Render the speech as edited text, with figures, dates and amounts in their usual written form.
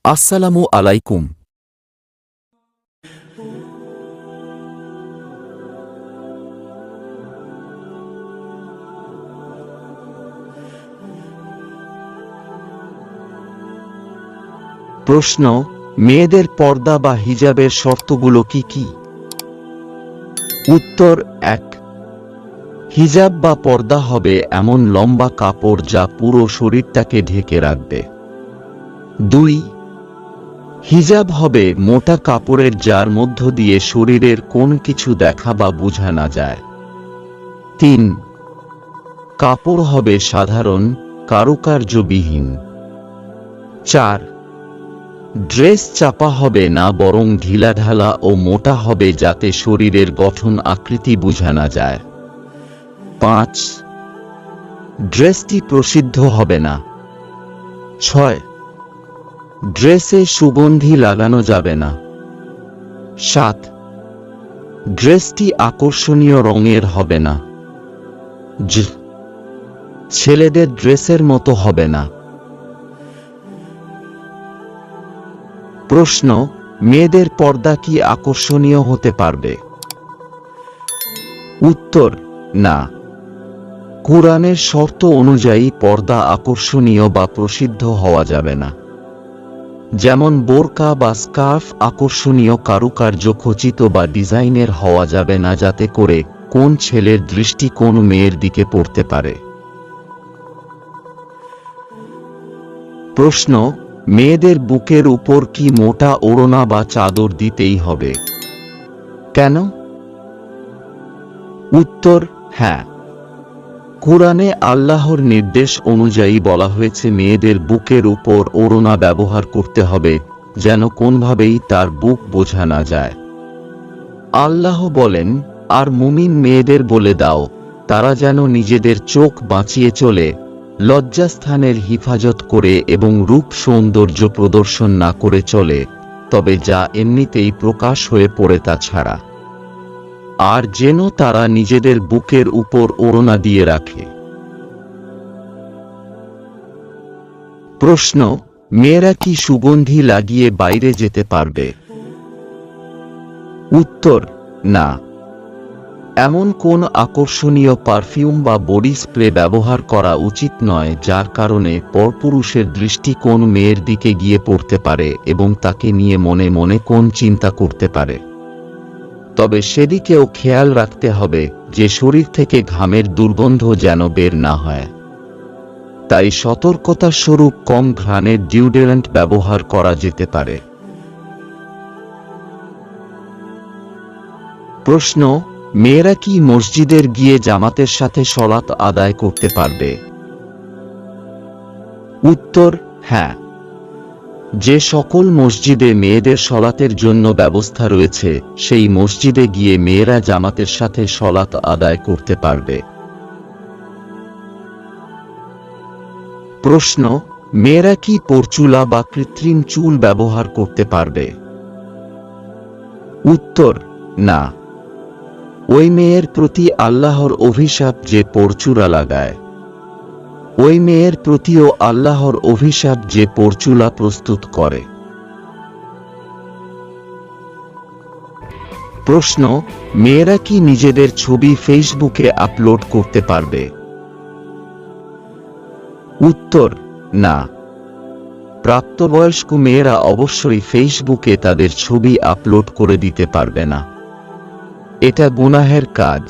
আসসালামু আলাইকুম। প্রশ্ন: মেয়েদের পর্দা বা হিজাবের শর্তগুলো কি কি? উত্তর: ১. হিজাব বা পর্দা হবে এমন লম্বা কাপড় যা পুরো শরীরটাকে ঢেকে রাখবে। ২. হিজাব হবে মোটা কাপড়ের যার মধ্য দিয়ে শরীরের কোন কিছু দেখা বা বোঝা না যায়। ৩. কাপড় হবে সাধারণ, কারুকার্যবিহীন। ৪. ড্রেস চাপা হবে না, বরং ঢিলাঢালা ও মোটা হবে যাতে শরীরের গঠন আকৃতি বোঝা না যায়। ৫. ড্রেসটি প্রসিদ্ধ হবে না। ৬. ড্রেসে সুগন্ধি লাগানো যাবে না। ৭. ড্রেসটি আকর্ষণীয় রঙের হবে না। ছেলেদের ড্রেসের মতো হবে না। প্রশ্ন: মেয়েদের পর্দা কি আকর্ষণীয় হতে পারবে? উত্তর: না। কুরআনের শর্ত অনুযায়ী পর্দা আকর্ষণীয় বা প্রসিদ্ধ হওয়া যাবে না। যেমন বোরকা বা স্কার্ফ আকর্ষণীয়, কারুকার্য খচিত বা ডিজাইনের হওয়া যাবে না যাতে করে কোন ছেলের দৃষ্টি কোন মেয়ের দিকে পড়তে পারে। প্রশ্ন: মেয়েদের বুকের উপর কি মোটা ওড়না বা চাদর দিতেই হবে? কেন? উত্তর: হ্যাঁ। কুরআনে আল্লাহর নির্দেশ অনুযায়ী বলা হয়েছে মেয়েদের বুকের উপর ওড়না ব্যবহার করতে হবে যেন কোনভাবেই তার বুক বোঝা না যায়। আল্লাহ বলেন, আর মুমিন মেয়েদের বলে দাও তারা যেন নিজেদের চোখ বাঁচিয়ে চলে, লজ্জাস্থানের হিফাজত করে এবং রূপ সৌন্দর্য প্রদর্শন না করে চলে, তবে যা এমনিতেই প্রকাশ হয়ে পড়ে তা ছাড়া। আর যেন তারা নিজেদের বুকের উপর ওড়না দিয়ে রাখে। প্রশ্ন: মেয়েরা কি সুগন্ধি লাগিয়ে বাইরে যেতে পারবে? উত্তর: না। এমন কোন আকর্ষণীয় পারফিউম বা বডি স্প্রে ব্যবহার করা উচিত নয় যার কারণে পরপুরুষের দৃষ্টি কোন মেয়ের দিকে গিয়ে পড়তে পারে এবং তাকে নিয়ে মনে মনে কোন চিন্তা করতে পারে। তবে সেদিকেও খেয়াল রাখতে হবে যে শরীর থেকে ঘামের দুর্গন্ধ যেন বের না হয়। তাই সতর্কতার স্বরূপ কম ঘ্রাণের ডিওডোরেন্ট ব্যবহার করা যেতে পারে। প্রশ্ন: মেয়েরা কি মসজিদের গিয়ে জামাতের সাথে সলাত আদায় করতে পারবে? উত্তর: হ্যাঁ। যে সকল মসজিদে মেয়েদের সলাতের জন্য ব্যবস্থা রয়েছে সেই মসজিদে গিয়ে মেয়েরা জামাতের সাথে সলাত আদায় করতে পারবে। প্রশ্ন: মেয়েরা কি পরচুলা বা কৃত্রিম চুল ব্যবহার করতে পারবে? উত্তর: না। ওই মেয়ের প্রতি আল্লাহর অভিশাপ যে পরচুলা লাগায়। ওই মেয়ের প্রতিও আল্লাহর অভিশাপ যে পরচুলা প্রস্তুত করে। প্রশ্ন: মেয়েরা কি নিজেদের ছবি ফেসবুকে আপলোড করতে পারবে? উত্তর: না। প্রাপ্তবয়স্ক মেয়েরা অবশ্যই ফেসবুকে তাদের ছবি আপলোড করে দিতে পারবে না। এটা গুনাহের কাজ।